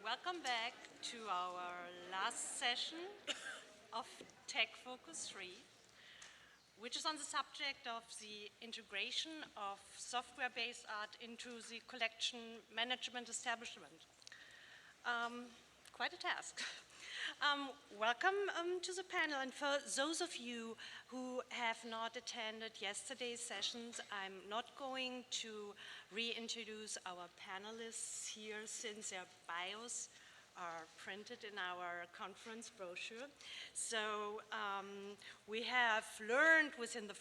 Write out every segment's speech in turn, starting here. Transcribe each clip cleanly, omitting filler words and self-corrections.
Welcome back to our last session of TechFocus 3, which is on the subject of the integration of software-based art into the collection management establishment. Quite a task. Welcome to the panel, and for those of you who have not attended yesterday's sessions, I'm not going to reintroduce our panelists here since their bios are printed in our conference brochure. So we have learned within the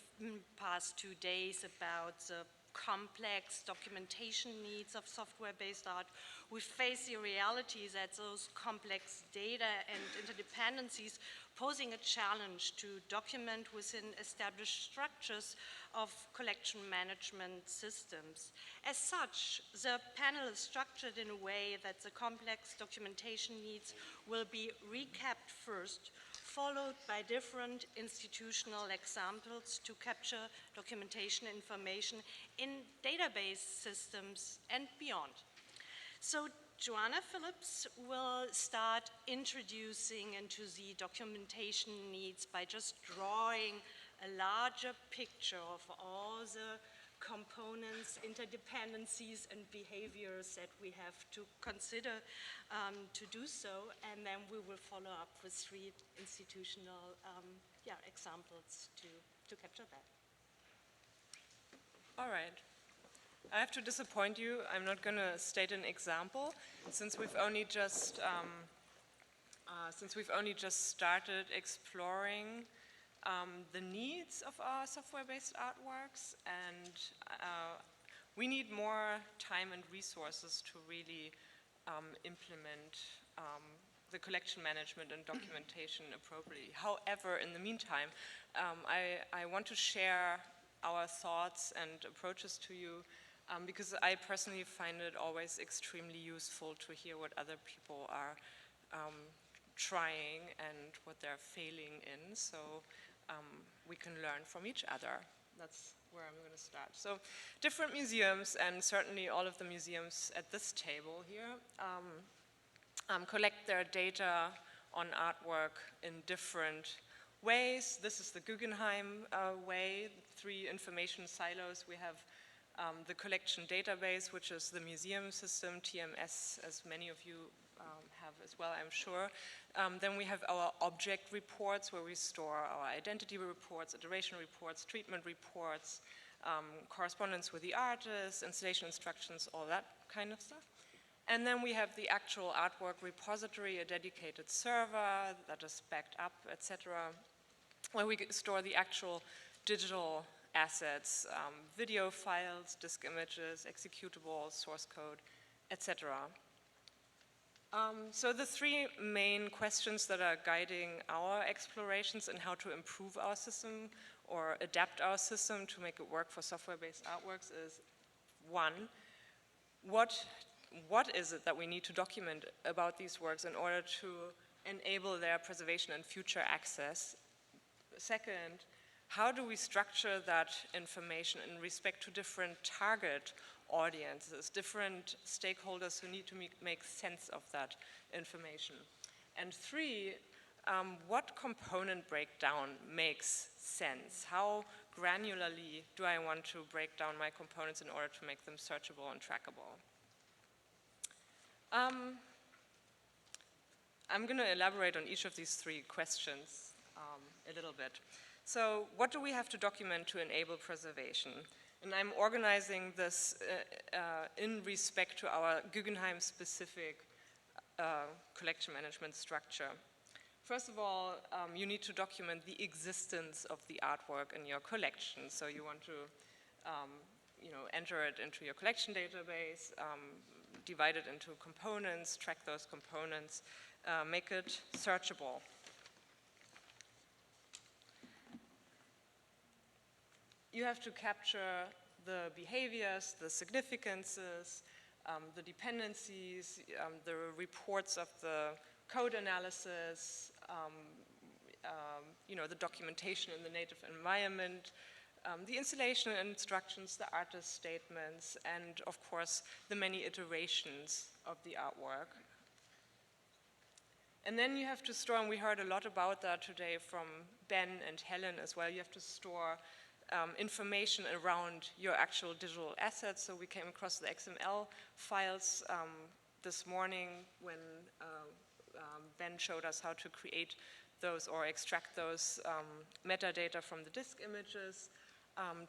past 2 days about the complex documentation needs of software-based art. We face the reality that those complex data and interdependencies posing a challenge to document within established structures of collection management systems. As such, the panel is structured in a way that the complex documentation needs will be recapped first, followed by different institutional examples to capture documentation information in database systems and beyond. So Joanna Phillips will start introducing into the documentation needs by just drawing a larger picture of all the components, interdependencies, and behaviors that we have to consider to do so, and then we will follow up with 3 institutional examples to capture that. All right. I have to disappoint you. I'm not going to state an example, since we've only just started exploring the needs of our software-based artworks, and we need more time and resources to really implement the collection management and documentation appropriately. However, in the meantime, I want to share our thoughts and approaches to you because I personally find it always extremely useful to hear what other people are trying and what they're failing in, so we can learn from each other. That's where I'm going to start. So different museums, and certainly all of the museums at this table here, collect their data on artwork in different ways. This is the Guggenheim way, 3 information silos. We have the collection database, which is the museum system, TMS, as many of you have as well, I'm sure. Then we have our object reports, where we store our identity reports, iteration reports, treatment reports, correspondence with the artist, installation instructions, all that kind of stuff. And then we have the actual artwork repository, a dedicated server that is backed up, etc., where we store the actual digital assets, video files, disk images, executables, source code, etc. So the 3 main questions that are guiding our explorations and how to improve our system or adapt our system to make it work for software-based artworks is, 1, what is it that we need to document about these works in order to enable their preservation and future access? 2nd, how do we structure that information in respect to different target audiences, different stakeholders who need to make sense of that information? And 3, what component breakdown makes sense? How granularly do I want to break down my components in order to make them searchable and trackable? I'm going to elaborate on each of these 3 questions a little bit. So what do we have to document to enable preservation? And I'm organizing this in respect to our Guggenheim-specific collection management structure. First of all, you need to document the existence of the artwork in your collection. So you want to enter it into your collection database, divide it into components, track those components, make it searchable. You have to capture the behaviors, the significances, the dependencies, the reports of the code analysis, the documentation in the native environment, the installation instructions, the artist statements, and of course the many iterations of the artwork. And then you have to store, and we heard a lot about that today from Ben and Helen as well, you have to store information around your actual digital assets. So we came across the XML files this morning when Ben showed us how to create those or extract those metadata from the disk images,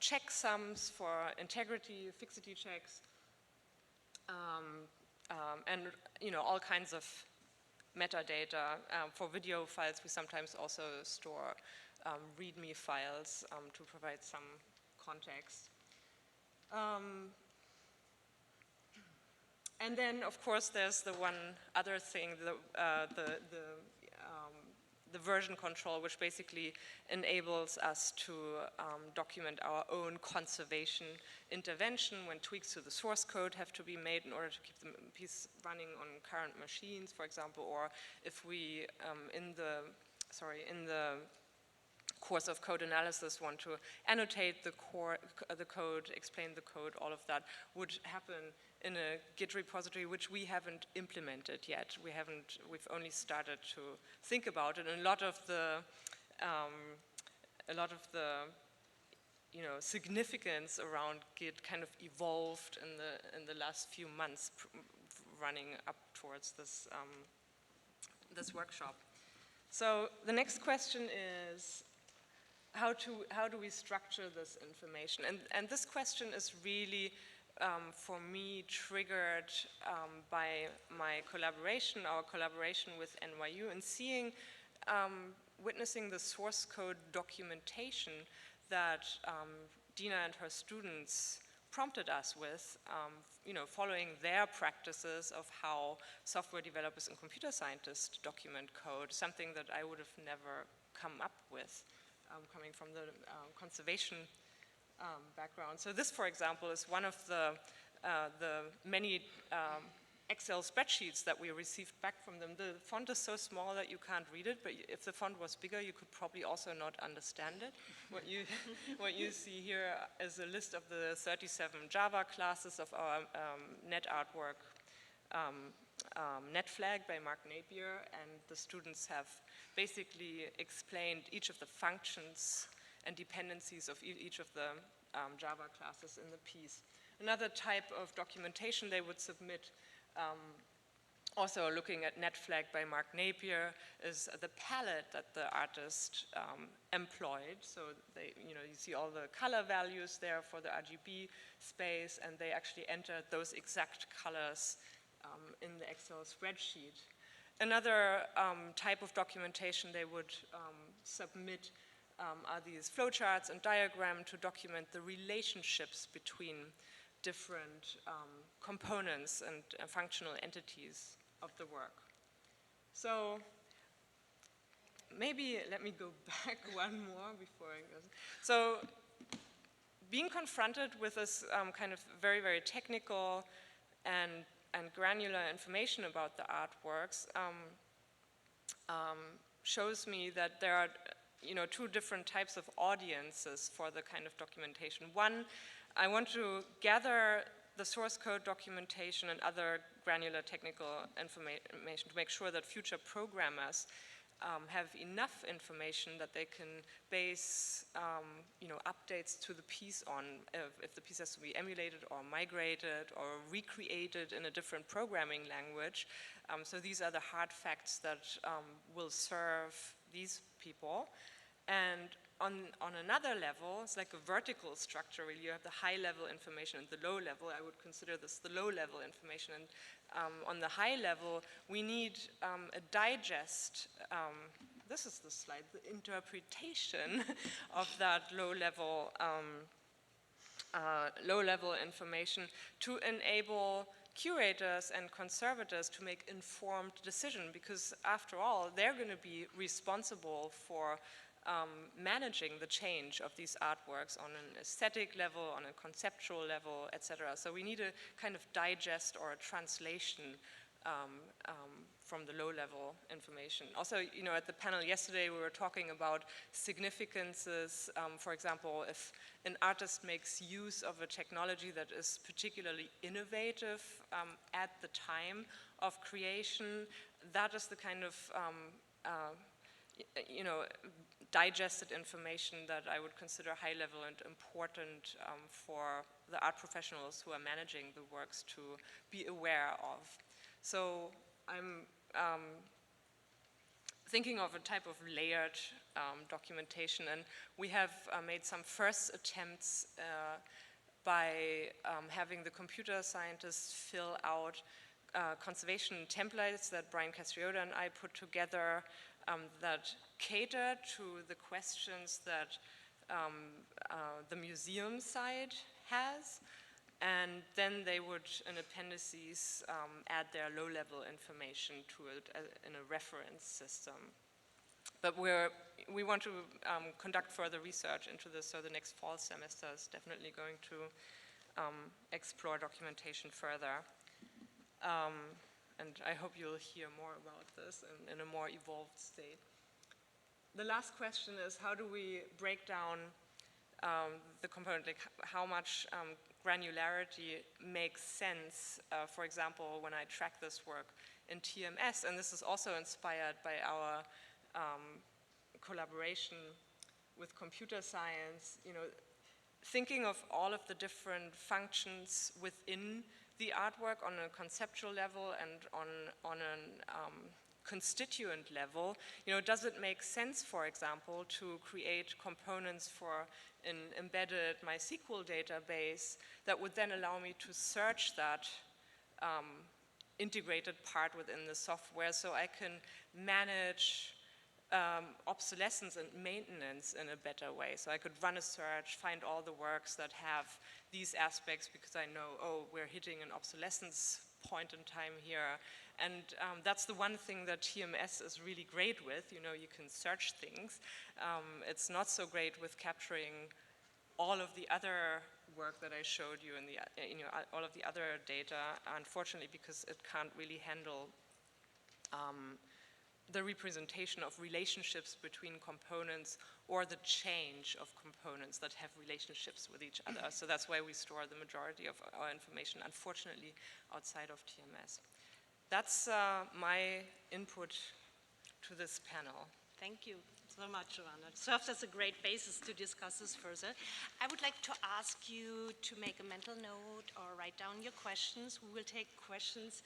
checksums for integrity, fixity checks, and all kinds of metadata. For video files, we sometimes also store README files to provide some context. And then, of course, there's the one other thing, the version control, which basically enables us to document our own conservation intervention when tweaks to the source code have to be made in order to keep the piece running on current machines, for example, or if we, in the course of code analysis, want to annotate the code, explain the code, all of that would happen in a Git repository, which we haven't implemented yet. We've only started to think about it. And a lot of the significance around Git kind of evolved in the last few months, running up towards this this workshop. So the next question is, how do we structure this information? And this question is really, for me, triggered by our collaboration with NYU, and seeing, witnessing the source code documentation that Dina and her students prompted us with, following their practices of how software developers and computer scientists document code, something that I would have never come up with, coming from the conservation background. So this, for example, is one of the many Excel spreadsheets that we received back from them. The font is so small that you can't read it, but if the font was bigger, you could probably also not understand it. What you see here is a list of the 37 Java classes of our net artwork, Net Flag by Mark Napier, and the students have basically explained each of the functions and dependencies of each of the Java classes in the piece. Another type of documentation they would submit, also looking at Net Flag by Mark Napier, is the palette that the artist employed. So you see all the color values there for the RGB space, and they actually entered those exact colors in the Excel spreadsheet. Another type of documentation they would submit are these flowcharts and diagrams to document the relationships between different components and functional entities of the work. So maybe let me go back one more before I go. So being confronted with this kind of very, very technical and granular information about the artworks shows me that there are two different types of audiences for the kind of documentation. One, I want to gather the source code documentation and other granular technical information to make sure that future programmers have enough information that they can base updates to the piece on, if the piece has to be emulated or migrated or recreated in a different programming language. So these are the hard facts that will serve these people. And on another level, it's like a vertical structure, really. You have the high level information and the low level. I would consider this the low level information. And on the high level, we need a digest. This is the slide, the interpretation of that low level information to enable curators and conservators to make informed decisions, because after all, they're going to be responsible for managing the change of these artworks on an aesthetic level, on a conceptual level, etc. So we need a kind of digest or a translation from the low-level information. Also, you know, at the panel yesterday, we were talking about significances. For example, if an artist makes use of a technology that is particularly innovative at the time of creation, that is the kind of, you know, digested information that I would consider high-level and important for the art professionals who are managing the works to be aware of. So I'm thinking of a type of layered documentation, and we have made some first attempts by having the computer scientists fill out conservation templates that Brian Castriota and I put together that cater to the questions that the museum side has, and then they would, in appendices, add their low-level information to it in a reference system. But we want to conduct further research into this, so the next fall semester is definitely going to explore documentation further. And I hope you'll hear more about this in a more evolved state. The last question is, how do we break down the component, like how much granularity makes sense, for example, when I track this work in TMS, and this is also inspired by our collaboration with computer science, you know, thinking of all of the different functions within the artwork on a conceptual level and on a constituent level. You know, does it make sense, for example, to create components for an embedded MySQL database that would then allow me to search that integrated part within the software so I can manage obsolescence and maintenance in a better way. So I could run a search, find all the works that have these aspects because I know, oh, we're hitting an obsolescence point in time here. And that's the one thing that TMS is really great with. You know, you can search things. It's not so great with capturing all of the other work that I showed you in the, you know, all of the other data, unfortunately, because it can't really handle the representation of relationships between components or the change of components that have relationships with each other. So that's why we store the majority of our information, unfortunately, outside of TMS. That's my input to this panel. Thank you so much, Joanna. It serves as a great basis to discuss this further. I would like to ask you to make a mental note or write down your questions. We will take questions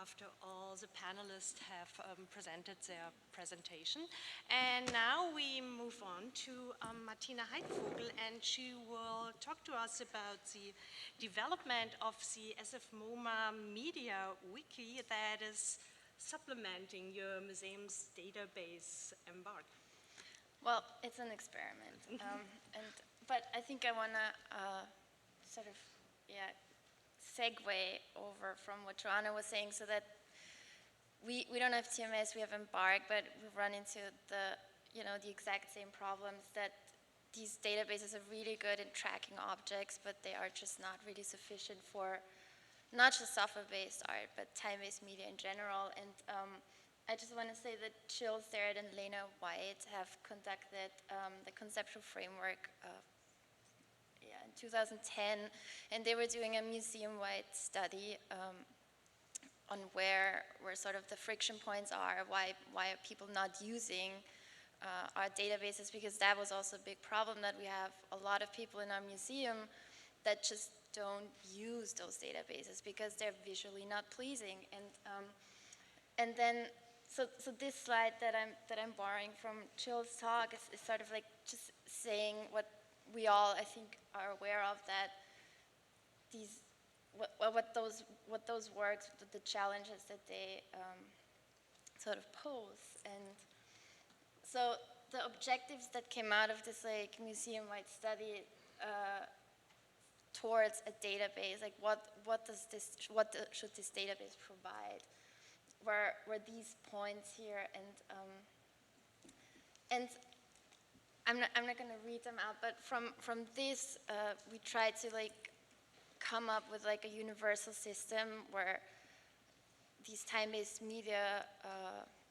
after all the panelists have presented their presentation. And now we move on to Martina Haidvogl, and she will talk to us about the development of the SF Moammar media wiki that is supplementing your museum's database embark. Well, it's an experiment, but I think I want to sort of, segue over from what Joanna was saying, so that we don't have TMS, we have Embark, but we run into the exact same problems, that these databases are really good in tracking objects, but they are just not really sufficient for not just software-based art, but time-based media in general. And I just want to say that Jill Sterrett and Lena White have conducted the conceptual framework in 2010, and they were doing a museum-wide study on where sort of the friction points are, why are people not using our databases, because that was also a big problem, that we have a lot of people in our museum that just don't use those databases because they're visually not pleasing. And then so this slide that I'm borrowing from Jill's talk is sort of like just saying what we all, I think, are aware of, that what those works, the challenges that they sort of pose. And so the objectives that came out of this like museum-wide study towards a database, like what should this database provide, were these points here, and I'm not going to read them out, but from this we tried to like come up with like a universal system where these time-based media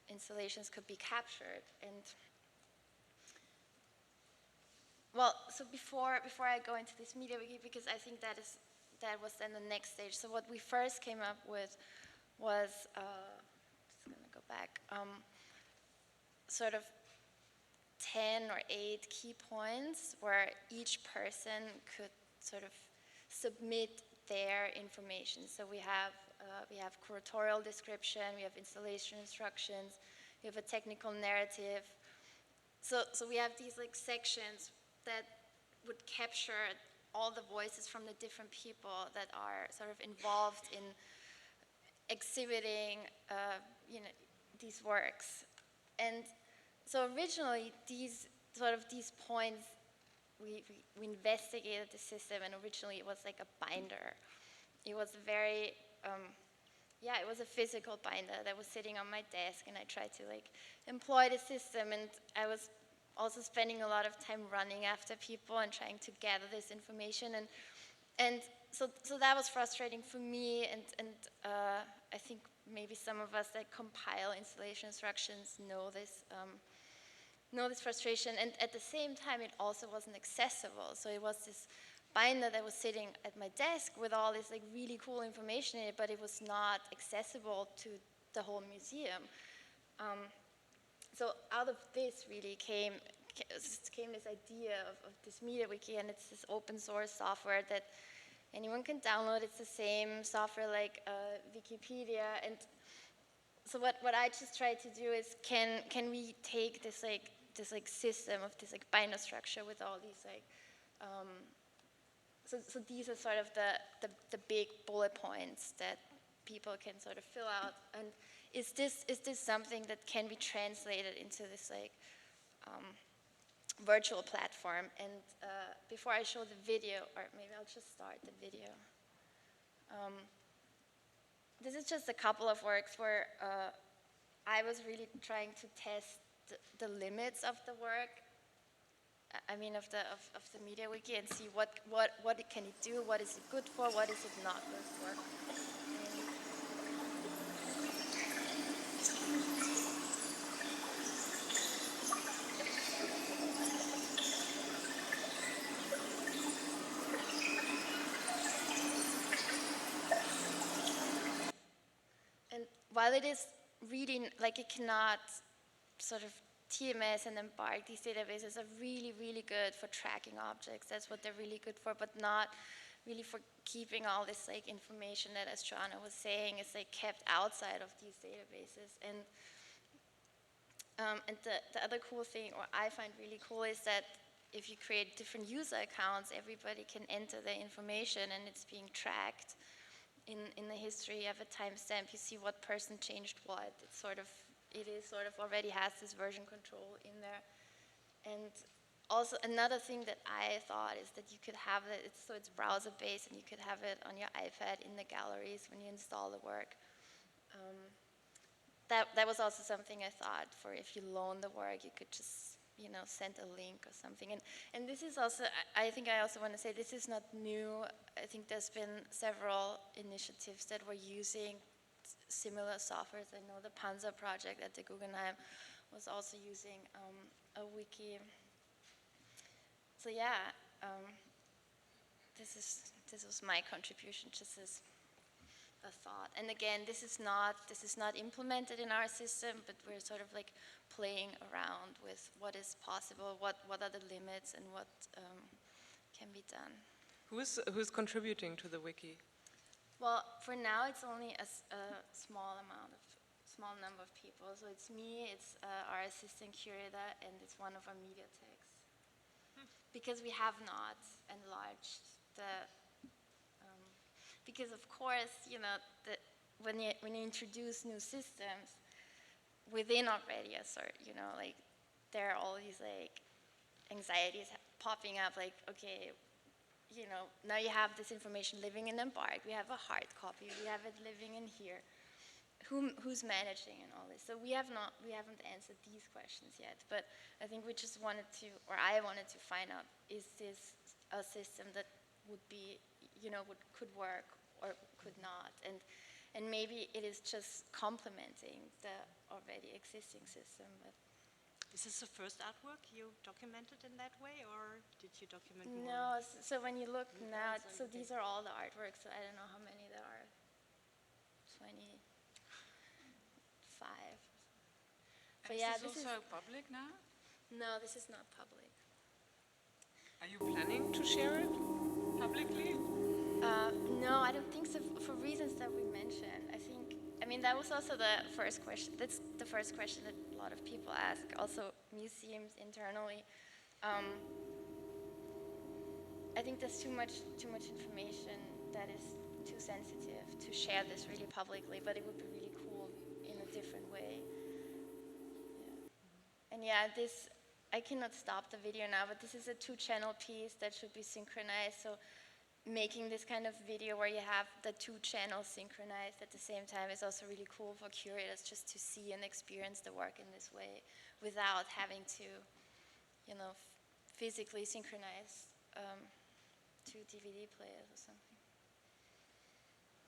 installations could be captured. And well, so before I go into this media wiki, because I think that was then the next stage. So what we first came up with was, just gonna go back, sort of 10 or 8 key points where each person could sort of submit their information. So we have curatorial description, we have installation instructions, we have a technical narrative. So we have these like sections that would capture all the voices from the different people that are sort of involved in exhibiting, these works. And so originally, these points, we investigated the system, and originally it was like a binder. It was very, it was a physical binder that was sitting on my desk, and I tried to like employ the system, and I was also spending a lot of time running after people and trying to gather this information, and so that was frustrating for me, and I think maybe some of us that compile installation instructions know this frustration, and at the same time it also wasn't accessible. So it was this binder that was sitting at my desk with all this like really cool information in it, but it was not accessible to the whole museum. So out of this really came this idea of this media wiki, and it's this open source software that anyone can download. It's the same software like Wikipedia, and so what I just tried to do is can we take this system of this like binder structure with all these like so these are sort of the big bullet points that people can sort of fill out, and is this something that can be translated into this like virtual platform? And before I show the video, or maybe I'll just start the video. This is just a couple of works where I was really trying to test the limits of the work. I mean, of the media wiki, and see what it can it do, what is it good for, what is it not good for. And while it is reading, like it cannot sort of TMS and Embark, these databases are really, really good for tracking objects. That's what they're really good for, but not really for keeping all this like information that, as Joanna was saying, is like kept outside of these databases. And the other cool thing, or I find really cool, is that if you create different user accounts, everybody can enter their information, and it's being tracked in the history. You have a timestamp, you see what person changed what. It is sort of already has this version control in there. And also another thing that I thought is that you could have it, it's browser based, and you could have it on your iPad in the galleries when you install the work. That was also something I thought, for if you loan the work, you could just send a link or something. And this is also, I think I also want to say, this is not new. I think there's been several initiatives that were using similar softwares. I know the Panzer project at the Guggenheim was also using a wiki. So yeah, this was my contribution, just as a thought. And again, this is not implemented in our system, but we're sort of like playing around with what is possible, what are the limits, and what can be done. Who's contributing to the wiki? Well, for now, it's only a small number of people. So it's me, it's our assistant curator, and it's one of our media techs. Because we have not enlarged because of course, when you introduce new systems within already a sort, like there are all these like anxieties popping up, like, okay, now you have this information living in Embark, we have a hard copy, we have it living in here. Who's managing and all this? So we haven't answered these questions yet, but I think we just wanted to, or I wanted to find out, is this a system that would be, could work or could not? And And maybe it is just complementing the already existing system. But Is this the first artwork you documented in that way, or did you document more? no, so when you look now, so these are all the artworks, so I don't know how many there are. 25. But Is yeah, this this also public now? no, this is not public. Are you planning to share it publicly? No, I don't think so, for reasons that we mentioned. I mean, that was also the first question. That's the first question that a lot of people ask, also museums internally. I think there's too much information that is too sensitive to share this really publicly, but it would be really cool in a different way. Yeah. And yeah, I cannot stop the video now, but this is a 2-channel piece that should be synchronized. So making this kind of video where you have the 2 channels synchronized at the same time is also really cool for curators, just to see and experience the work in this way without having to, physically synchronize 2 DVD players or something.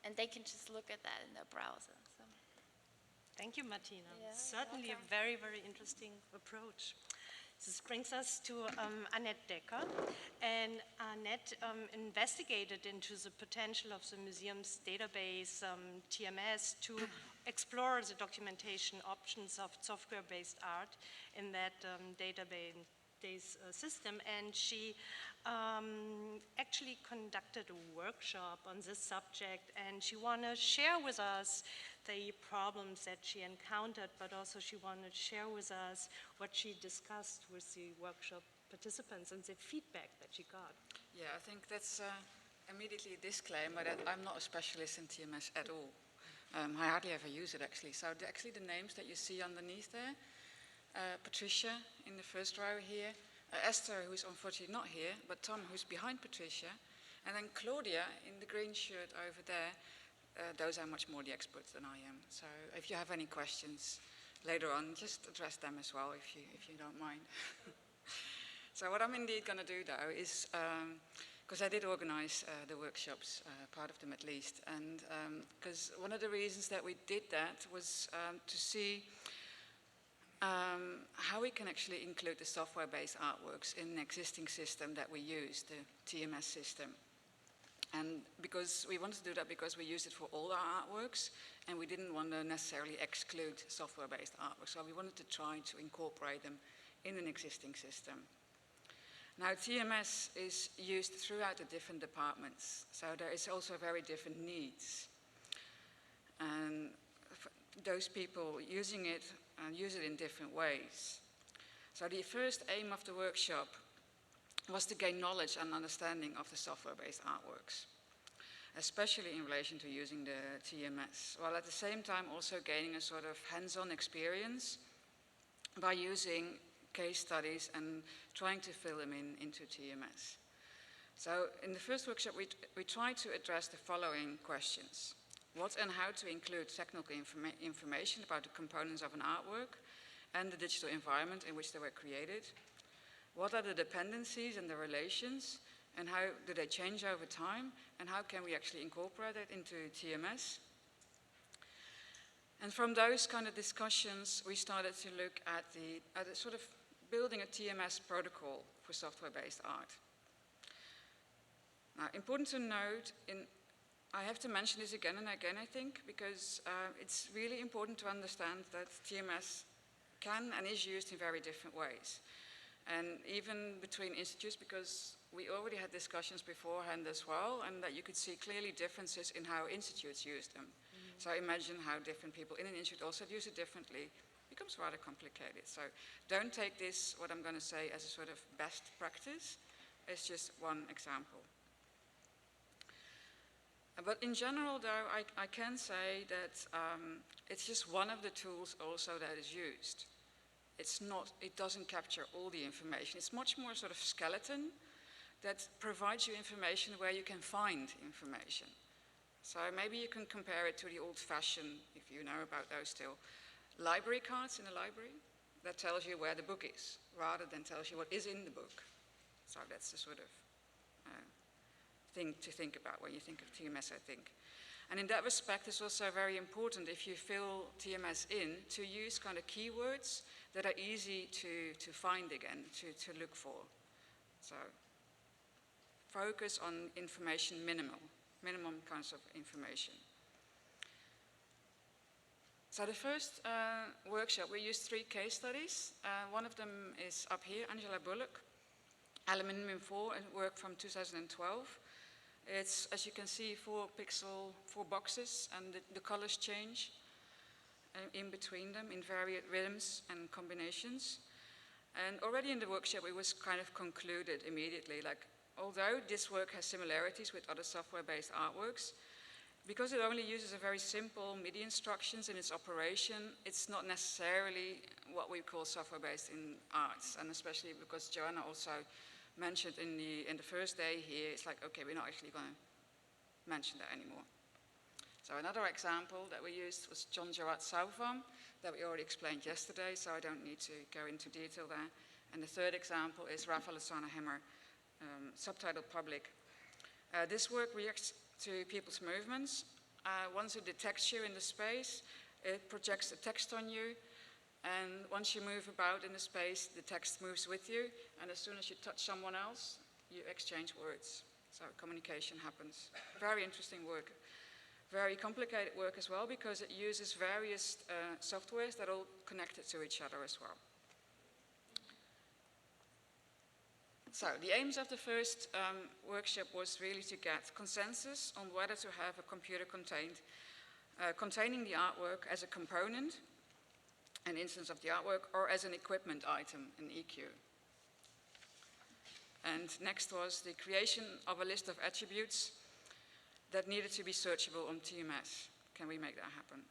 And they can just look at that in their browser. So. Thank you, Martina. Yeah, Certainly welcome. a very, very interesting approach. This brings us to Annet Dekker. And Annet investigated into the potential of the museum's database, TMS, to explore the documentation options of software-based art in that database system. And she actually conducted a workshop on this subject, and she wanted to share with us the problems that she encountered, but also she wanted to share with us what she discussed with the workshop participants and the feedback that she got. Yeah, I think that's immediately a disclaimer that I'm not a specialist in TMS at all. I hardly ever use it, actually. So the names that you see underneath there, Patricia in the first row here, Esther, who's unfortunately not here, but Tom, who's behind Patricia, and then Claudia in the green shirt over there. Those are much more the experts than I am. So if you have any questions later on, just address them as well, if you don't mind. So what I'm indeed going to do, though, is, because I did organize the workshops, part of them at least, and because one of the reasons that we did that was to see how we can actually include the software-based artworks in an existing system that we use, the TMS system. And because we wanted to do that because we use it for all our artworks, and we didn't want to necessarily exclude software-based artworks, so we wanted to try to incorporate them in an existing system. Now, TMS is used throughout the different departments, so there is also very different needs. And those people using it use it in different ways. So the first aim of the workshop was to gain knowledge and understanding of the software-based artworks, especially in relation to using the TMS, while at the same time also gaining a sort of hands-on experience by using case studies and trying to fill them into TMS. So in the first workshop, we tried to address the following questions. What and how to include technical information about the components of an artwork and the digital environment in which they were created. What are the dependencies and the relations, and how do they change over time, and how can we actually incorporate that into TMS? And from those kind of discussions, we started to look at the sort of building a TMS protocol for software-based art. Now, important to note, I have to mention this again and again, I think, because it's really important to understand that TMS can and is used in very different ways. And even between institutes, because we already had discussions beforehand as well, and that you could see clearly differences in how institutes use them. Mm-hmm. So imagine how different people in an institute also use it differently. It becomes rather complicated. So don't take this, what I'm going to say, as a sort of best practice. It's just one example. But in general, though, I can say that it's just one of the tools also that is used. It doesn't capture all the information. It's much more sort of skeleton that provides you information where you can find information. So maybe you can compare it to the old-fashioned, if you know about those still, library cards in a library that tells you where the book is, rather than tells you what is in the book. So that's the sort of thing to think about when you think of TMS, I think. And in that respect, it's also very important if you fill TMS in to use kind of keywords that are easy to find again, to look for. So focus on information minimum kinds of information. So the first workshop, we used 3 case studies. One of them is up here, Angela Bullock, Aluminium 4, work from 2012. It's, as you can see, 4 boxes, and the colors change in between them in varied rhythms and combinations. And already in the workshop, it was kind of concluded immediately, like, although this work has similarities with other software-based artworks, because it only uses a very simple MIDI instructions in its operation, it's not necessarily what we call software-based in arts, and especially because Joanna also mentioned in the first day here, it's like, okay, we're not actually going to mention that anymore. So another example that we used was John Gerard's South Farm, that we already explained yesterday, so I don't need to go into detail there. And the third example is Rafael Hammer, Subtitled Public. This work reacts to people's movements. Once it detects you in the space, it projects the text on you, and once you move about in the space, the text moves with you, and as soon as you touch someone else, you exchange words. So communication happens. Very interesting work. Very complicated work as well, because it uses various softwares that are all connected to each other as well. So the aims of the first workshop was really to get consensus on whether to have a computer containing the artwork as a component, an instance of the artwork, or as an equipment item, an EQ. And next was the creation of a list of attributes that needed to be searchable on TMS. Can we make that happen?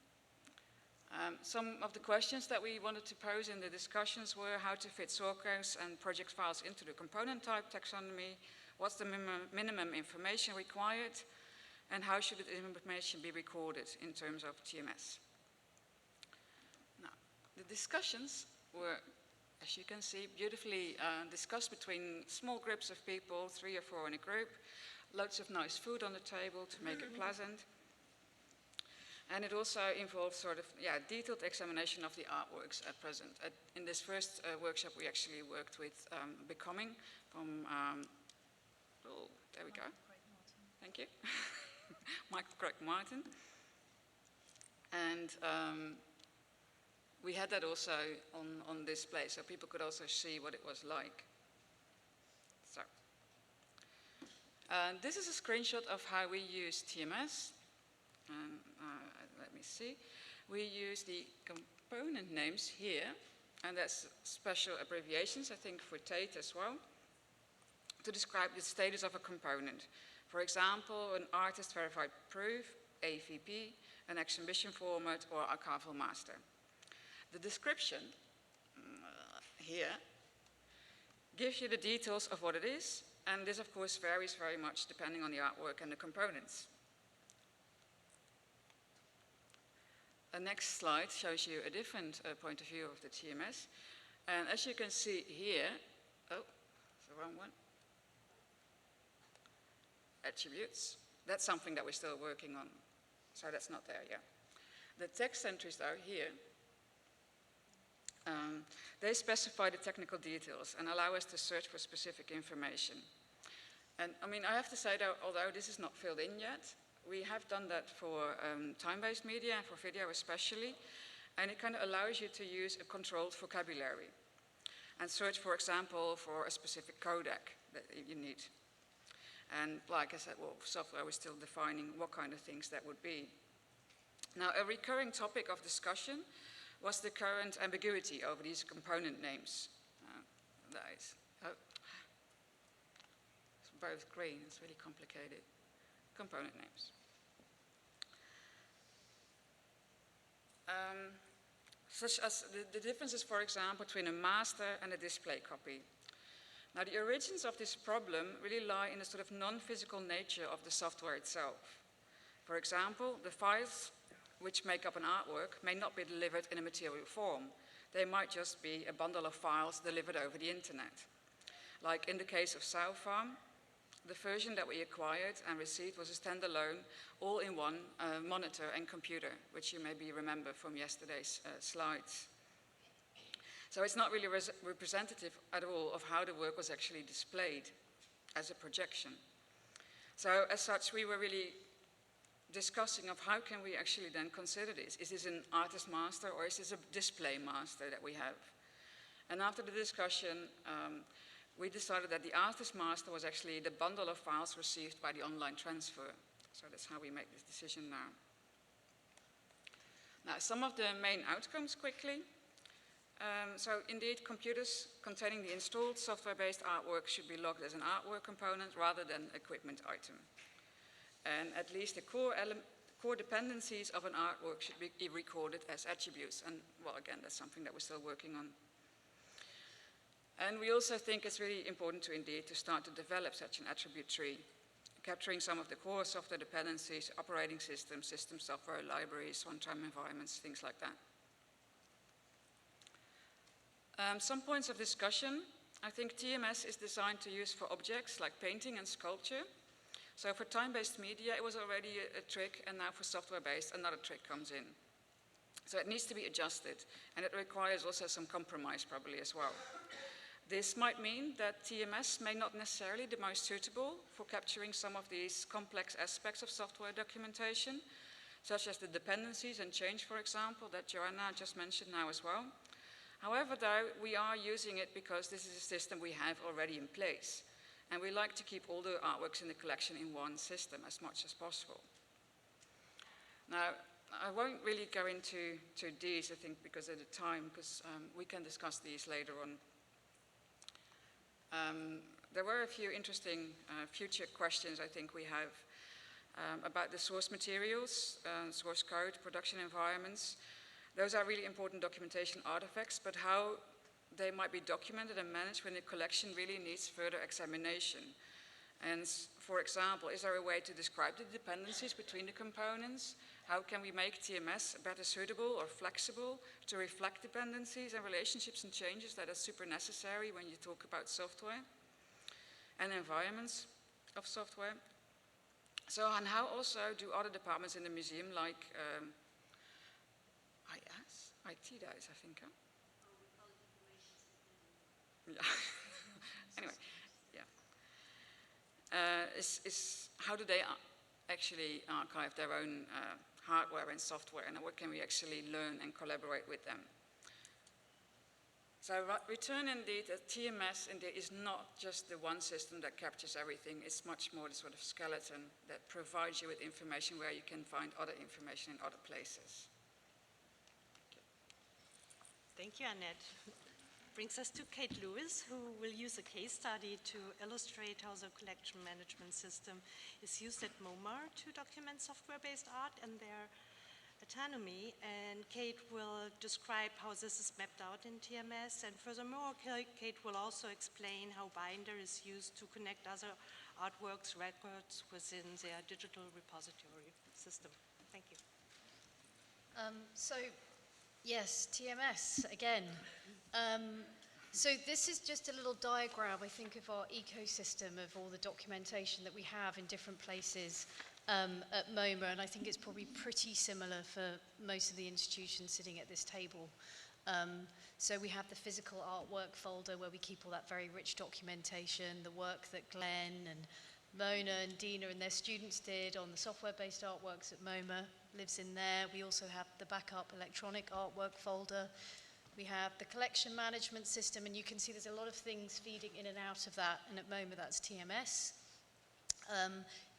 Some of the questions that we wanted to pose in the discussions were how to fit source and project files into the component type taxonomy, what's the minimum information required, and how should the information be recorded in terms of TMS. Now, the discussions were, as you can see, beautifully discussed between small groups of people, 3 or 4 in a group, loads of nice food on the table to make it pleasant. And it also involved sort of, detailed examination of the artworks at present. In this first workshop, we actually worked with Becoming from, oh, there we go. Thank you. Michael Craig Martin. And we had that also on display, so people could also see what it was like. So, this is a screenshot of how we use TMS. Let me see. We use the component names here, and that's special abbreviations, I think, for Tate as well, to describe the status of a component. For example, an artist verified proof, AVP, an exhibition format, or archival master. The description here gives you the details of what it is, and this, of course, varies very much depending on the artwork and the components. The next slide shows you a different point of view of the TMS. And as you can see here, oh, it's the wrong one. Attributes. That's something that we're still working on. So that's not there yet. The text entries are here. They specify the technical details and allow us to search for specific information. And I mean, I have to say that although this is not filled in yet, we have done that for time-based media and for video especially, and it kind of allows you to use a controlled vocabulary and search, for example, for a specific codec that you need. And like I said, well, software is still defining what kind of things that would be. Now, a recurring topic of discussion was the current ambiguity over these component names. That is, it's both green, it's really complicated. Component names. Such as the differences, for example, between a master and a display copy. Now, the origins of this problem really lie in the sort of non-physical nature of the software itself. For example, the files which make up an artwork may not be delivered in a material form. They might just be a bundle of files delivered over the internet. Like in the case of South Farm, the version that we acquired and received was a standalone, all-in-one monitor and computer, which you maybe remember from yesterday's slides. So it's not really representative at all of how the work was actually displayed as a projection. So as such, we were really discussing of how can we actually then consider this. Is this an artist master or is this a display master that we have? And after the discussion, we decided that the artist master was actually the bundle of files received by the online transfer. So that's how we make this decision now. Now, some of the main outcomes quickly. So indeed, computers containing the installed software-based artwork should be logged as an artwork component rather than equipment item. And at least the core dependencies of an artwork should be recorded as attributes. And well, again, that's something that we're still working on. And we also think it's really important to start to develop such an attribute tree, capturing some of the core software dependencies, operating systems, system software, libraries, runtime environments, things like that. Some points of discussion. I think TMS is designed to use for objects like painting and sculpture. So for time-based media, it was already a trick, and now for software-based, another trick comes in. So it needs to be adjusted, and it requires also some compromise probably as well. This might mean that TMS may not necessarily be the most suitable for capturing some of these complex aspects of software documentation, such as the dependencies and change, for example, that Joanna just mentioned now as well. However, though, we are using it because this is a system we have already in place, and we like to keep all the artworks in the collection in one system as much as possible. Now, I won't really go into these, I think, because of the time, because we can discuss these later on. There were a few interesting future questions I think we have about the source materials, source code, production environments. Those are really important documentation artifacts, but how they might be documented and managed when the collection really needs further examination. And for example, is there a way to describe the dependencies between the components? How can we make TMS better suitable or flexible to reflect dependencies and relationships and changes that are super necessary when you talk about software and environments of software? So, and how also do other departments in the museum, like IT does, I think, huh? Yeah. Anyway, yeah. How do they actually archive their own hardware and software, and what can we actually learn and collaborate with them? So return indeed, a TMS indeed is not just the one system that captures everything, it's much more the sort of skeleton that provides you with information where you can find other information in other places. Thank you, Annet. Brings us to Kate Lewis, who will use a case study to illustrate how the collection management system is used at Moammar to document software-based art and their autonomy. And Kate will describe how this is mapped out in TMS. And furthermore, Kate will also explain how Binder is used to connect other artworks records within their digital repository system. Thank you. Yes, TMS again. So this is just a little diagram, I think, of our ecosystem of all the documentation that we have in different places at Moammar, and I think it's probably pretty similar for most of the institutions sitting at this table. So we have the physical artwork folder where we keep all that very rich documentation, the work that Glenn and Mona and Dina and their students did on the software-based artworks at Moammar lives in there. We also have the backup electronic artwork folder. We have the collection management system, and you can see there's a lot of things feeding in and out of that, and at Moammar that's TMS.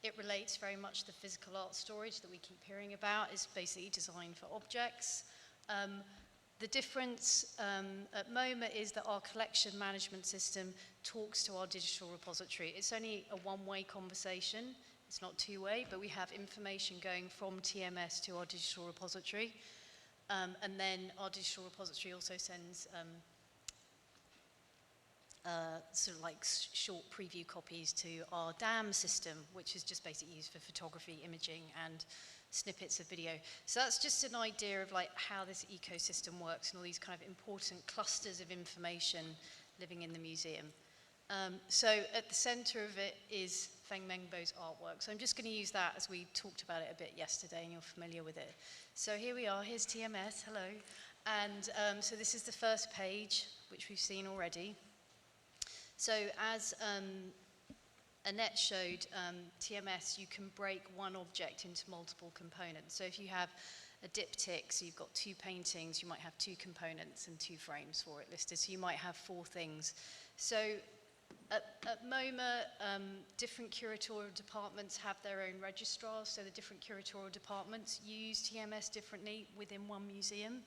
It relates very much to the physical art storage that we keep hearing about. It's basically designed for objects. The difference at Moammar is that our collection management system talks to our digital repository. It's only a one-way conversation. It's not two-way, but we have information going from TMS to our digital repository. And then our digital repository also sends sort of like short preview copies to our DAM system, which is just basically used for photography, imaging, and snippets of video. So that's just an idea of like how this ecosystem works and all these kind of important clusters of information living in the museum. So at the center of it is Feng Mengbo's artwork. So I'm just going to use that as we talked about it a bit yesterday and you're familiar with it. So here we are, here's TMS, hello. And so this is the first page, which we've seen already. So as Annet showed, TMS, you can break one object into multiple components. So if you have a diptych, so you've got 2 paintings, you might have 2 components and 2 frames for it listed. So you might have 4 things. So at Moammar, different curatorial departments have their own registrars, so the different curatorial departments use TMS differently within one museum,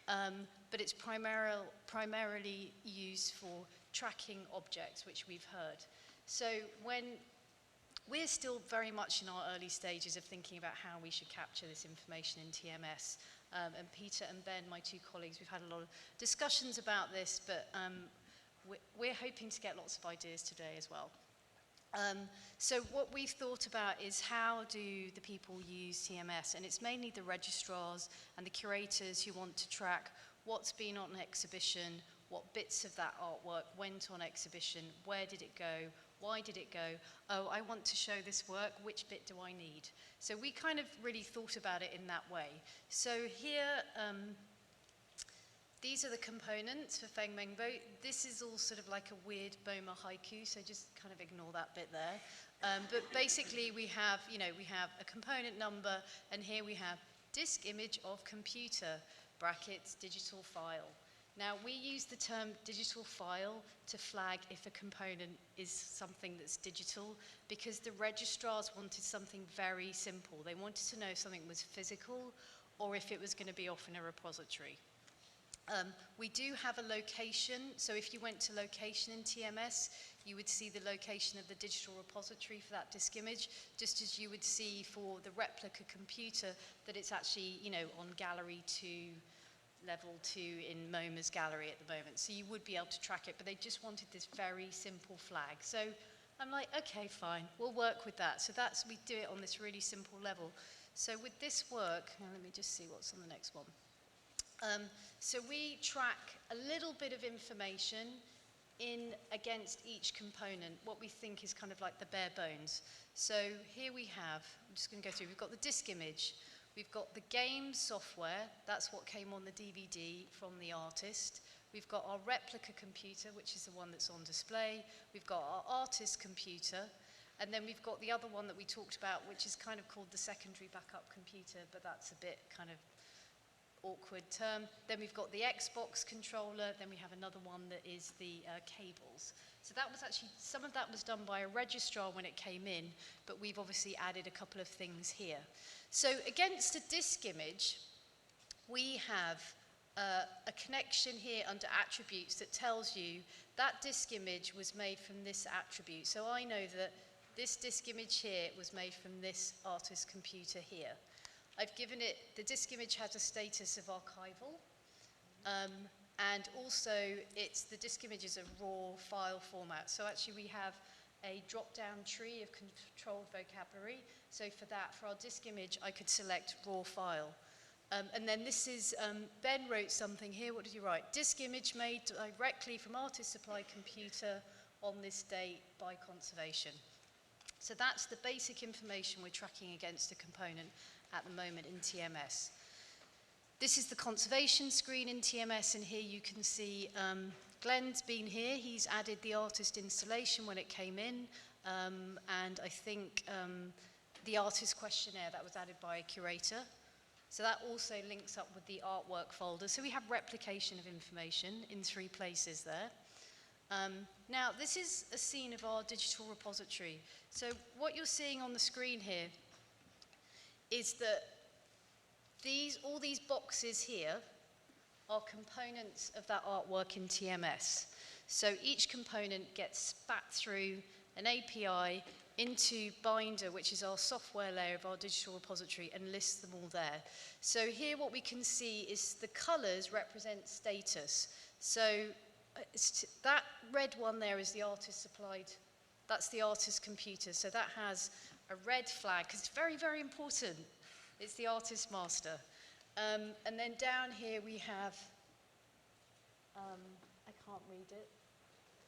but it's primarily used for tracking objects, which we've heard. So when we're still very much in our early stages of thinking about how we should capture this information in TMS, and Peter and Ben, my 2 colleagues, we've had a lot of discussions about this, but we're hoping to get lots of ideas today as well. So what we've thought about is how do the people use TMS, and it's mainly the registrars and the curators who want to track what's been on exhibition, what bits of that artwork went on exhibition, where did it go, why did it go, oh, I want to show this work, which bit do I need? So we kind of really thought about it in that way. So here, these are the components for Feng Mengbo. This is all sort of like a weird Moammar haiku, so just kind of ignore that bit there. But basically we have, we have a component number, and here we have disk image of computer, brackets, digital file. Now we use the term digital file to flag if a component is something that's digital, because the registrars wanted something very simple. They wanted to know if something was physical or if it was going to be off in a repository. We do have a location, so if you went to location in TMS, you would see the location of the digital repository for that disk image, just as you would see for the replica computer that it's actually, on gallery 2, level 2 in Moammar's gallery at the moment. So you would be able to track it, but they just wanted this very simple flag. So I'm like, okay, fine, we'll work with that. So we do it on this really simple level. So with this work, now let me just see what's on the next one. So we track a little bit of information against each component, what we think is kind of like the bare bones. So here we have, I'm just going to go through, we've got the disk image, we've got the game software, that's what came on the DVD from the artist. We've got our replica computer, which is the one that's on display. We've got our artist computer, and then we've got the other one that we talked about, which is kind of called the secondary backup computer, but that's a bit kind of awkward term. Then we've got the Xbox controller, then we have another one that is the cables. So that was actually, some of that was done by a registrar when it came in, but we've obviously added a couple of things here. So against a disk image, we have a connection here under attributes that tells you that disk image was made from this attribute. So I know that this disk image here was made from this artist computer here. I've given it, the disk image has a status of archival, and also the disk image is a raw file format. So actually we have a drop-down tree of controlled vocabulary. So for our disk image, I could select raw file. And then this is, Ben wrote something here, what did you write? Disk image made directly from artist supplied computer on this date by conservation. So that's the basic information we're tracking against a component at the moment in TMS. This is the conservation screen in TMS, and here you can see Glenn's been here. He's added the artist installation when it came in, and I think the artist questionnaire that was added by a curator. So that also links up with the artwork folder. So we have replication of information in 3 places there. Now, this is a scene of our digital repository. So what you're seeing on the screen here is that all these boxes here are components of that artwork in TMS. So each component gets spat through an API into Binder, which is our software layer of our digital repository, and lists them all there. So here what we can see is the colors represent status. So that red one there is the artist supplied, that's the artist computer. So that has a red flag, because it's very, very important. It's the artist master. And then down here we have, I can't read it.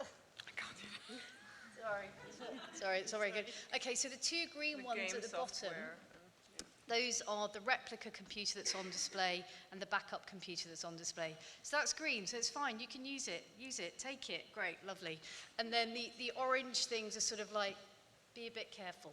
I can't do that. Sorry, it's not very good. Okay, so the two green ones game at the bottom, software. those are the replica computer that's on display and the backup computer that's on display. So that's green, so it's fine. You can use it, take it. Great, lovely. And then the orange things are sort of like, be a bit careful.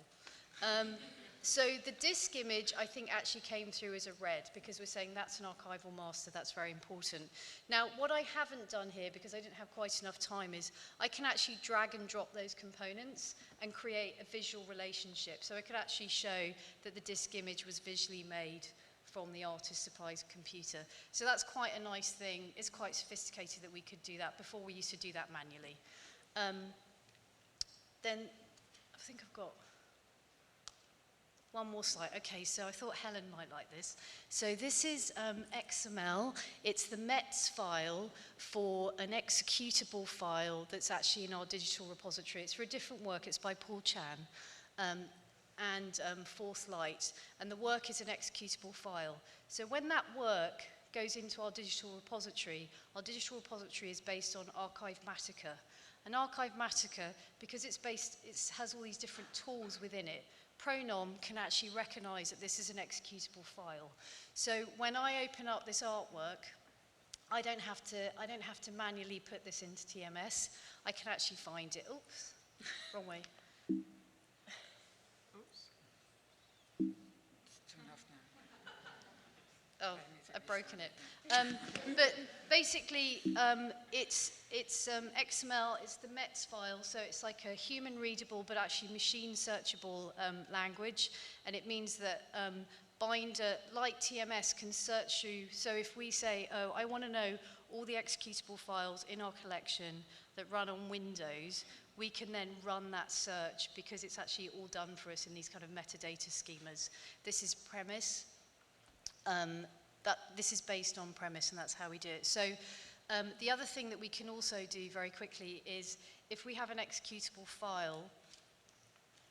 So the disk image, I think, actually came through as a red because we're saying that's an archival master, that's very important. Now, what I haven't done here, because I didn't have quite enough time, is I can actually drag and drop those components and create a visual relationship. So I could actually show that the disk image was visually made from the artist supplies computer. So that's quite a nice thing. It's quite sophisticated that we could do that. Before, we used to do that manually. Then I think I've got one more slide. Okay, so I thought Helen might like this. So this is XML. It's the METS file for an executable file that's actually in our digital repository. It's for a different work. It's by Paul Chan and Fourth Light. And the work is an executable file. So when that work goes into our digital repository is based on Archivematica. And Archivematica, because it has all these different tools within it, Pronom can actually recognize that this is an executable file. So when I open up this artwork, I don't have to manually put this into TMS. I can actually find it. Oops, wrong way. Oops. It's enough now. Oh, I've broken it. But basically, it's XML, it's the METS file, so it's like a human-readable but actually machine-searchable language, and it means that Binder, like TMS, can search through. So if we say, oh, I want to know all the executable files in our collection that run on Windows, we can then run that search because it's actually all done for us in these kind of metadata schemas. This is premise. This is based on premise, and that's how we do it. So the other thing that we can also do very quickly is if we have an executable file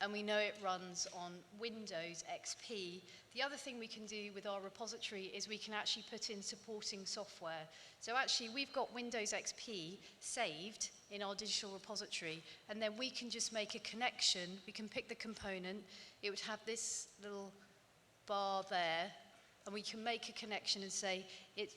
and we know it runs on Windows XP, the other thing we can do with our repository is we can actually put in supporting software. So actually, we've got Windows XP saved in our digital repository, and then we can just make a connection. We can pick the component. It would have this little bar there, and we can make a connection and say it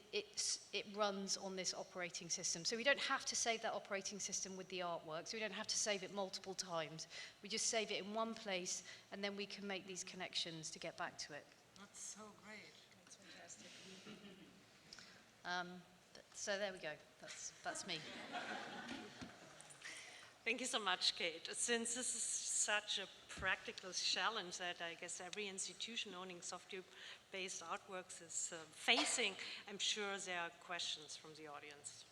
runs on this operating system. So we don't have to save that operating system with the artwork, so we don't have to save it multiple times. We just save it in one place, and then we can make these connections to get back to it. That's so great. That's fantastic. So there we go. That's me. Thank you so much, Kate. Since this is such a practical challenge that I guess every institution owning software-based artworks is facing, I'm sure there are questions from the audience.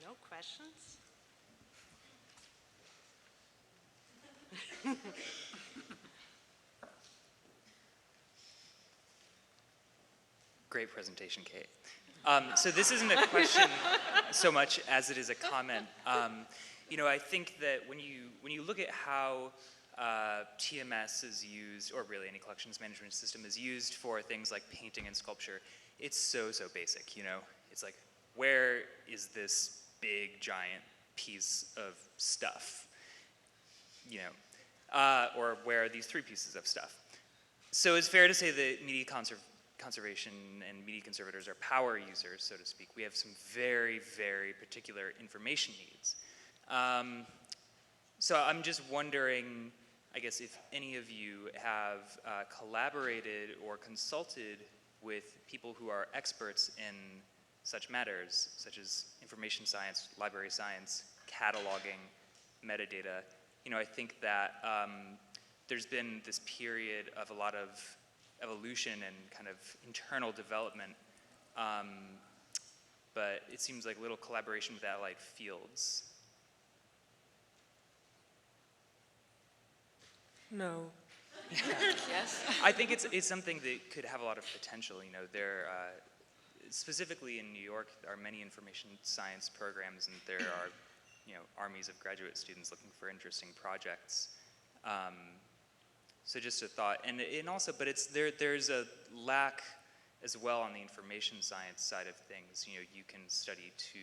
No questions? Great presentation, Kate. So this isn't a question so much as it is a comment. You know, I think that when you look at how TMS is used, or really any collections management system is used for things like painting and sculpture, it's so basic. You know, it's like, where is this big giant piece of stuff? You know, or where are these three pieces of stuff? So it's fair to say that media conservation and media conservators are power users, so to speak. We have some very particular information needs. So I'm just wondering, I guess, if any of you have collaborated or consulted with people who are experts in such matters, such as information science, library science, cataloging, metadata. You know, I think that there's been this period of a lot of evolution and kind of internal development, but it seems like little collaboration with allied fields. No. Yes. I think it's something that could have a lot of potential. You know, there, specifically in New York, there are many information science programs, and there are, you know, armies of graduate students looking for interesting projects. So just a thought, and also, but there's a lack as well on the information science side of things. You know, you can study to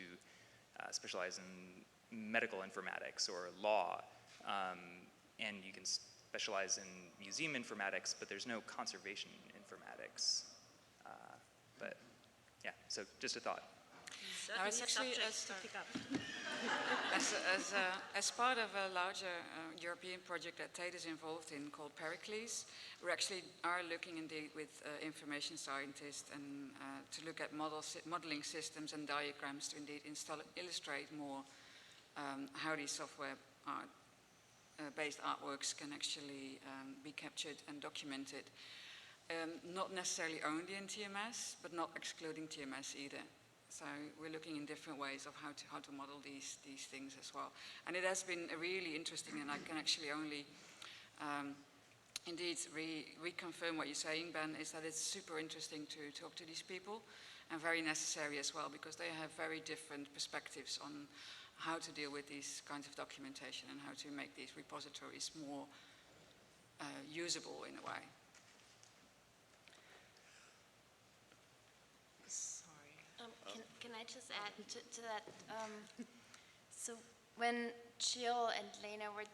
specialize in medical informatics or law, and you can specialize in museum informatics, but there's no conservation informatics. But yeah, so just a thought. Now, it's actually Subjects to pick up. as part of a larger European project that Tate is involved in called Pericles, we actually are looking indeed with information scientists and to look at modeling systems and diagrams to indeed illustrate more how these software based artworks can actually be captured and documented. Not necessarily only in TMS, but not excluding TMS either. So we're looking in different ways of how to model these things as well. And it has been really interesting, and I can actually only indeed reconfirm what you're saying, Ben, is that it's super interesting to talk to these people and very necessary as well, because they have very different perspectives on how to deal with these kinds of documentation and how to make these repositories more usable in a way. Can I just add to that? So when Jill and Lena were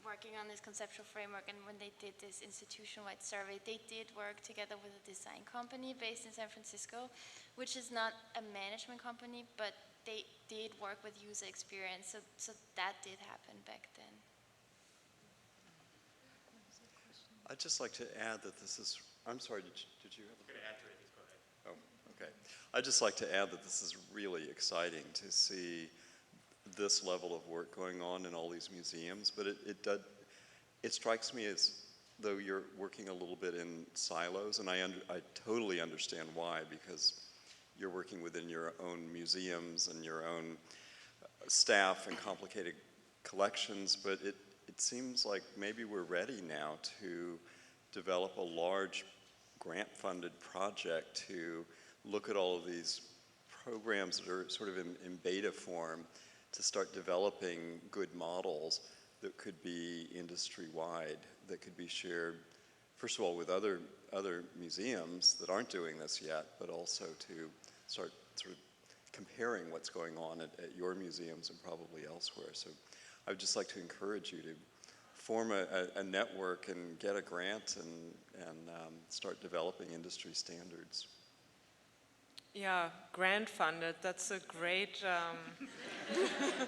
working on this conceptual framework and when they did this institution-wide survey, they did work together with a design company based in San Francisco, which is not a management company, but they did work with user experience. So that did happen back then. I'd just like to add that this is, I'm sorry, did you have a... I'm going to add to it, please go ahead. Oh, okay. I'd just like to add that this is really exciting to see this level of work going on in all these museums, but it strikes me as though you're working a little bit in silos, and I totally understand why, because you're working within your own museums and your own staff and complicated collections, but it seems like maybe we're ready now to develop a large grant-funded project to look at all of these programs that are sort of in beta form, to start developing good models that could be industry-wide, that could be shared, first of all, with other museums that aren't doing this yet, but also to start sort of comparing what's going on at your museums and probably elsewhere. So I would just like to encourage you to form a network and get a grant and start developing industry standards. Yeah, grant funded, that's a great,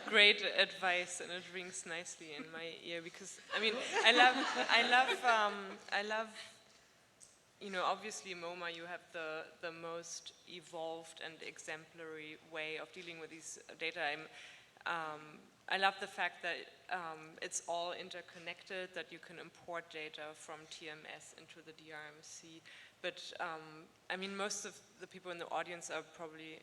great advice, and it rings nicely in my ear, because, I mean, I love, you know, obviously Moammar, you have the most evolved and exemplary way of dealing with these data. I love the fact that it's all interconnected, that you can import data from TMS into the DRMC. But I mean, most of the people in the audience are probably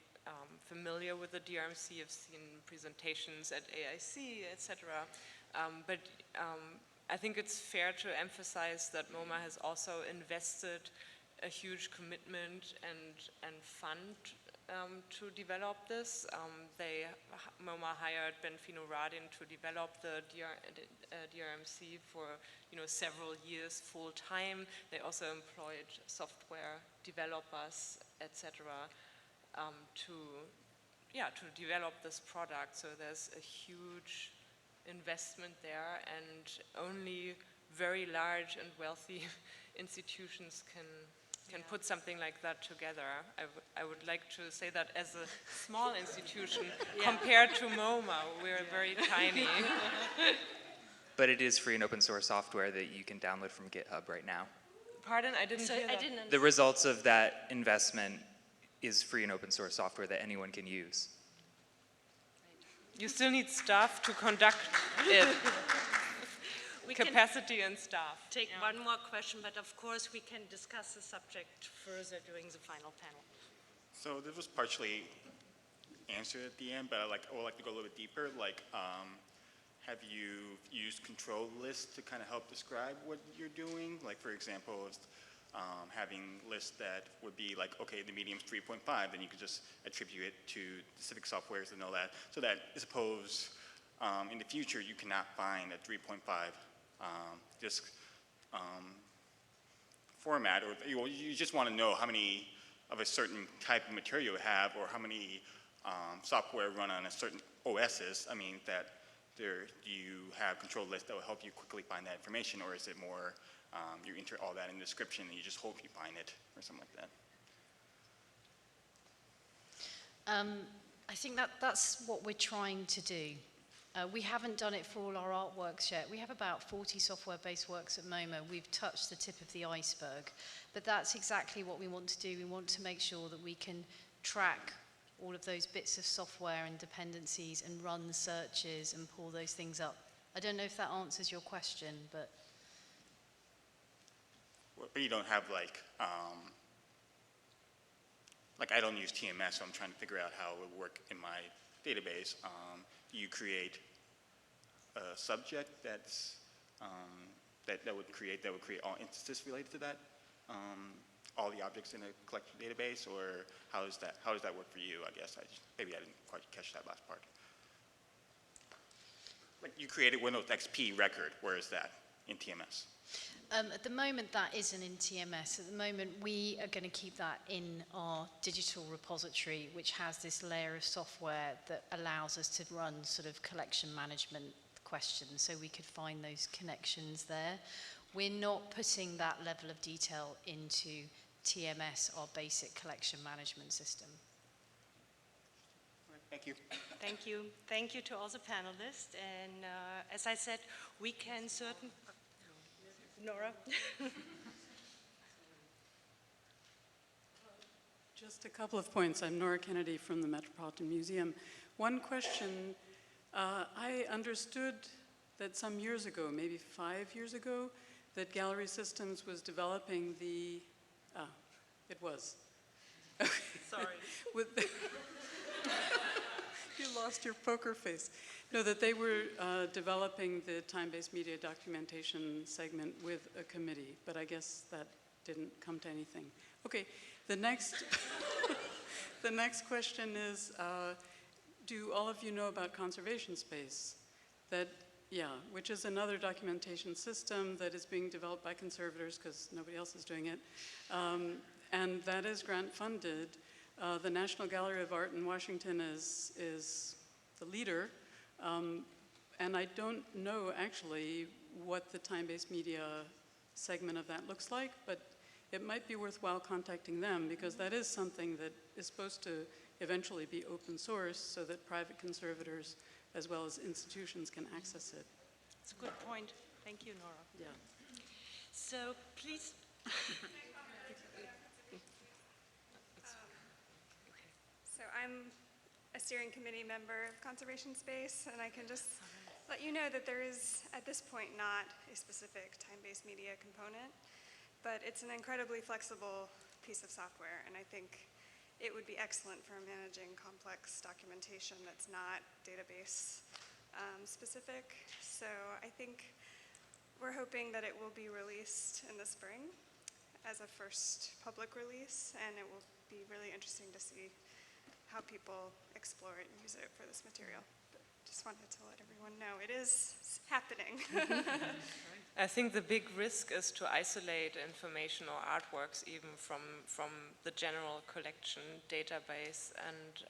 familiar with the DRMC, have seen presentations at AIC, etc. But I think it's fair to emphasize that Moammar has also invested a huge commitment and fund to develop this. Moammar hired Benfino Radin to develop the DRMC for several years full time. They also employed software developers, etc., to develop this product. So there's a huge investment there, and only very large and wealthy institutions can put something like that together. I would like to say that as a small institution, compared to Moammar, we're very tiny. But it is free and open source software that you can download from GitHub right now. Pardon? I didn't hear that. The results of that investment is free and open source software that anyone can use. You still need staff to conduct it. We Capacity and staff. Take one more question, but of course we can discuss the subject further during the final panel. So this was partially answered at the end, but I would like to go a little bit deeper. Like, have you used control lists to kind of help describe what you're doing? Like, for example, having lists that would be like, okay, the medium's 3.5, then you could just attribute it to specific softwares and all that. So that, suppose in the future you cannot find a 3.5 format, or you just want to know how many of a certain type of material you have, or how many software run on a certain OSs, I mean, that do you have control lists that will help you quickly find that information, or is it more you enter all that in the description and you just hope you find it, or something like that? I think that's what we're trying to do. We haven't done it for all our artworks yet. We have about 40 software-based works at Moammar. We've touched the tip of the iceberg. But that's exactly what we want to do. We want to make sure that we can track all of those bits of software and dependencies and run searches and pull those things up. I don't know if that answers your question, but... But you don't have like I don't use TMS, so I'm trying to figure out how it would work in my database. You create a subject that's that would create all instances related to that, all the objects in a collection database, or how does that work for you? I guess maybe I didn't quite catch that last part. Like you created Windows XP record, where is that in TMS? At the moment, that isn't in TMS. At the moment, we are going to keep that in our digital repository, which has this layer of software that allows us to run sort of collection management questions, so we could find those connections there. We're not putting that level of detail into TMS, our basic collection management system. Thank you. Thank you. Thank you to all the panelists. And as I said, we can certainly... Nora? Just a couple of points. I'm Nora Kennedy from the Metropolitan Museum. One question, I understood that some years ago, maybe 5 years ago, that Gallery Systems was developing the, it was. Sorry. You lost your poker face. No, that they were developing the time-based media documentation segment with a committee, but I guess that didn't come to anything. Okay, the next, the next question is, do all of you know about conservation space? That, yeah, which is another documentation system that is being developed by conservators because nobody else is doing it, and that is grant funded. The National Gallery of Art in Washington is the leader, and I don't know actually what the time-based media segment of that looks like, but it might be worthwhile contacting them because that is something that is supposed to eventually be open source so that private conservators as well as institutions can access it. That's a good point. Thank you, Nora. Yeah. So please... So I'm a steering committee member of Conservation Space, and I can just let you know that there is, at this point, not a specific time-based media component, but it's an incredibly flexible piece of software, and I think it would be excellent for managing complex documentation that's not database specific. So I think we're hoping that it will be released in the spring as a first public release, and it will be really interesting to see how people explore it and use it for this material. But just wanted to let everyone know it is happening. I think the big risk is to isolate information or artworks even from the general collection database, and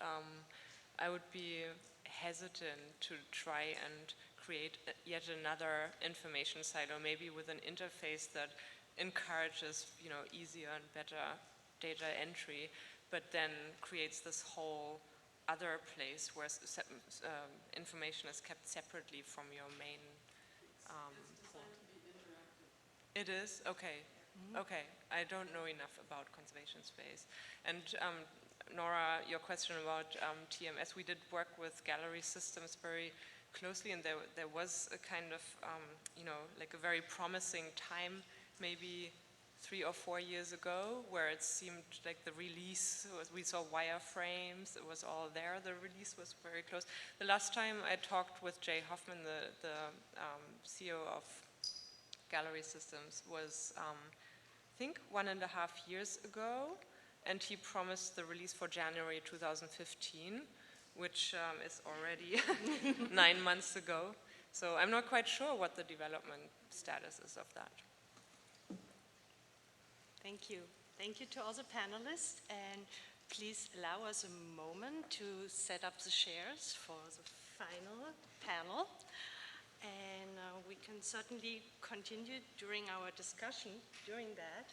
I would be hesitant to try and create yet another information silo, maybe with an interface that encourages, you know, easier and better data entry, but then creates this whole other place where information is kept separately from your main pool. It is? Okay. Okay. I don't know enough about conservation space. And Nora, your question about TMS, we did work with Gallery Systems very closely, and there was a kind of, you know, like a very promising time, maybe 3 or 4 years ago, where it seemed like the release was, we saw wireframes, it was all there, the release was very close. The last time I talked with Jay Hoffman, the CEO of Gallery Systems, was I think 1.5 years ago, and he promised the release for January 2015, which is already 9 months ago. So I'm not quite sure what the development status is of that. Thank you. Thank you to all the panelists. And please allow us a moment to set up the chairs for the final panel. And we can certainly continue during our discussion during that.